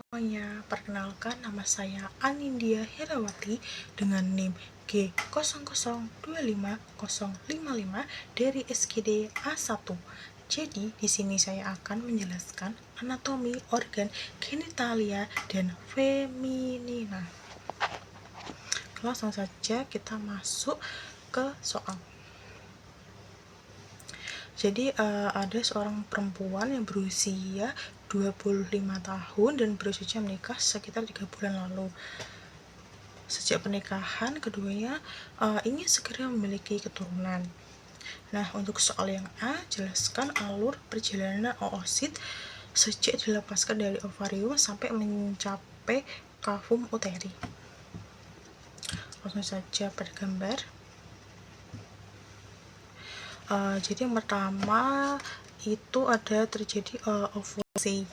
Semuanya, perkenalkan nama saya Anindya Herawati dengan NIM G00250055 dari SKD A1. Jadi, di sini saya akan menjelaskan anatomi organ genitalia dan feminina. Langsung saja kita masuk ke soal. Jadi ada seorang perempuan yang berusia 25 tahun dan baru saja menikah sekitar 3 bulan lalu. Sejak pernikahan, keduanya ingin segera memiliki keturunan. Nah, untuk soal yang A, jelaskan alur perjalanan oosit sejak dilepaskan dari ovarium sampai mencapai kavum uteri. Langsung saja pada gambar. Jadi yang pertama itu ada terjadi ovulasi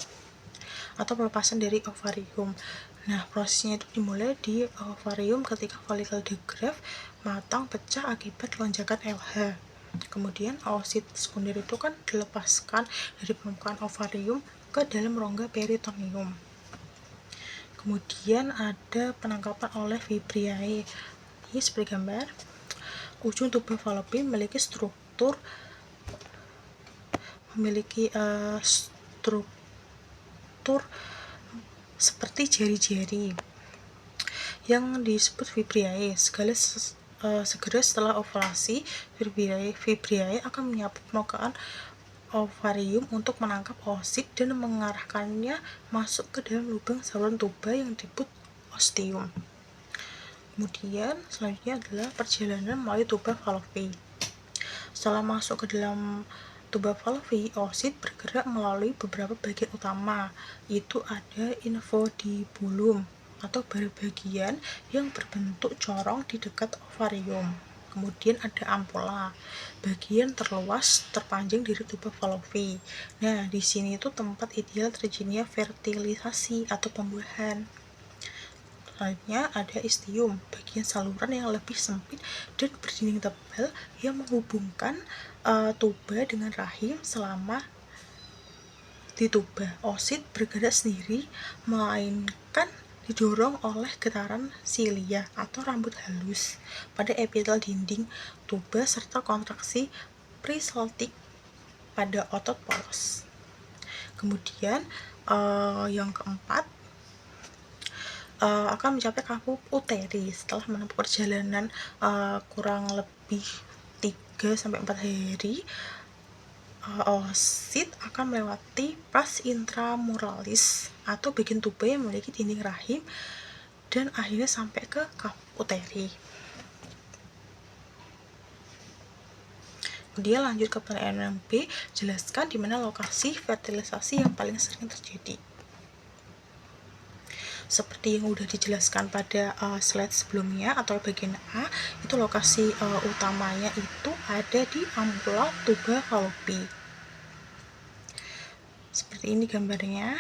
atau pelepasan dari ovarium. Nah, prosesnya itu dimulai di ovarium ketika folikel di graft matang pecah akibat lonjakan LH. Kemudian oosit sekunder itu kan dilepaskan dari permukaan ovarium ke dalam rongga peritoneum. Kemudian ada penangkapan oleh Vibriae. Ini seperti gambar. Ujung tuba fallopi memiliki struktur seperti jari-jari yang disebut Vibriae. Segera setelah ovulasi, Vibriae akan menyapu permukaan ovarium untuk menangkap oosit dan mengarahkannya masuk ke dalam lubang saluran tuba yang disebut ostium. Kemudian selanjutnya adalah perjalanan melalui tuba fallopi. Setelah masuk ke dalam tuba fallopi, oosit bergerak melalui beberapa bagian utama. Itu ada infundibulum atau bagian yang berbentuk corong di dekat ovarium. Kemudian ada ampulla, bagian terluas terpanjang dari tuba fallopi. Nah, di sini itu tempat ideal terjadinya fertilisasi atau pembuahan. Selanjutnya ada istium, bagian saluran yang lebih sempit dan berdinding tebal yang menghubungkan tuba dengan rahim. Selama di tuba, oosit bergerak sendiri, melainkan didorong oleh getaran silia atau rambut halus pada epitel dinding tuba serta kontraksi peristaltik pada otot polos. Kemudian yang keempat akan mencapai kavum uteri. Setelah menempuh perjalanan kurang lebih 3-4 hari, oosit akan melewati pars intramuralis atau bagian tuba yang memiliki dinding rahim dan akhirnya sampai ke kavum uteri. Kemudian lanjut ke pertanyaan B, jelaskan di mana lokasi fertilisasi yang paling sering terjadi. Seperti yang udah dijelaskan pada slide sebelumnya atau bagian A, itu lokasi utamanya itu ada di ampulla tuba fallopi. Seperti ini gambarnya.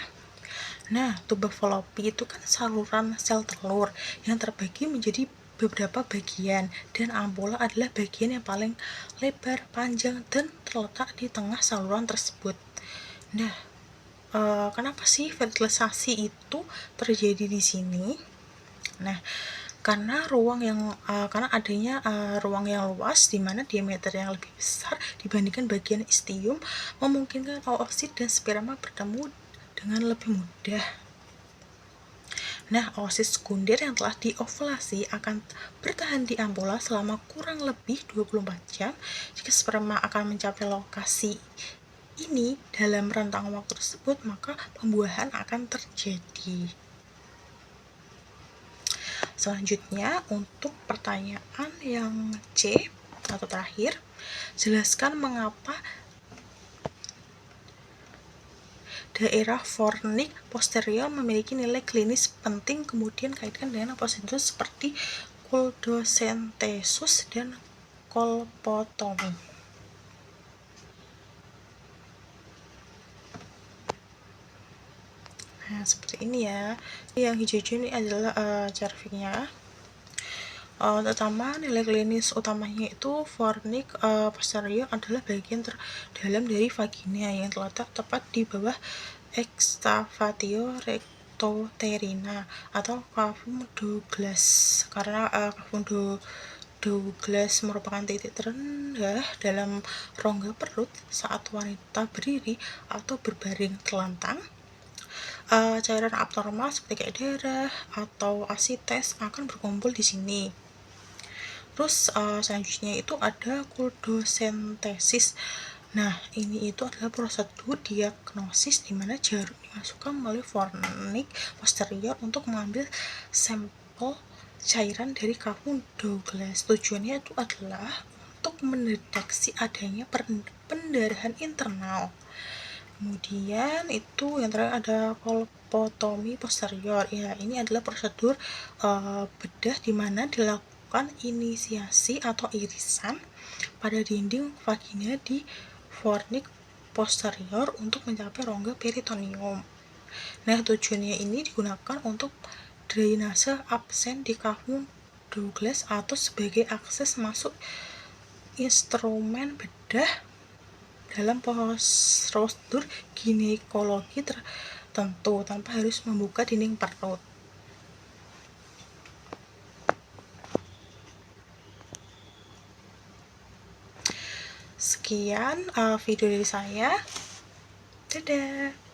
Nah, tuba fallopi itu kan saluran sel telur yang terbagi menjadi beberapa bagian, dan ampulla adalah bagian yang paling lebar, panjang, dan terletak di tengah saluran tersebut. Nah, kenapa sih fertilisasi itu terjadi di sini? Nah, karena adanya ruang yang luas di mana diameter yang lebih besar dibandingkan bagian istium memungkinkan oosit dan sperma bertemu dengan lebih mudah. Nah, oosit sekunder yang telah diovulasi akan bertahan di ampulla selama kurang lebih 24 jam. Jika sperma akan mencapai lokasi ini dalam rentang waktu tersebut, maka pembuahan akan terjadi. Selanjutnya, untuk pertanyaan yang C atau terakhir, jelaskan mengapa daerah fornix posterior memiliki nilai klinis penting, kemudian kaitkan dengan prosedur seperti kuldosentesis dan kolpotomi. Nah, seperti ini ya. Yang hijau-hijau ini adalah cerviknya. Terutama nilai klinis utamanya itu fornix posterior adalah bagian terdalam dari vagina yang terletak tepat di bawah excavatio Pseudoterina atau Cavum Douglas, karena Cavum Douglas merupakan titik terendah dalam rongga perut saat wanita berdiri atau berbaring telentang. Cairan abnormal seperti kayak darah atau asites akan berkumpul di sini. Terus selanjutnya itu ada kuldosentesis. Nah, ini itu adalah prosedur diagnosis di mana jarum dimasukkan melalui fornik posterior untuk mengambil sampel cairan dari Cavum Douglas. Tujuannya itu adalah untuk mendeteksi adanya pendarahan internal. Kemudian itu yang terakhir ada kolpotomi posterior. Ya, ini adalah prosedur bedah di mana dilakukan inisiasi atau irisan pada dinding vagina di fornik posterior untuk mencapai rongga peritoneum. Nah, tujuannya ini digunakan untuk drainase absen di Cavum Douglas atau sebagai akses masuk instrumen bedah dalam prosedur ginekologi tertentu tanpa harus membuka dinding perut. Sekian video dari saya. Dadah.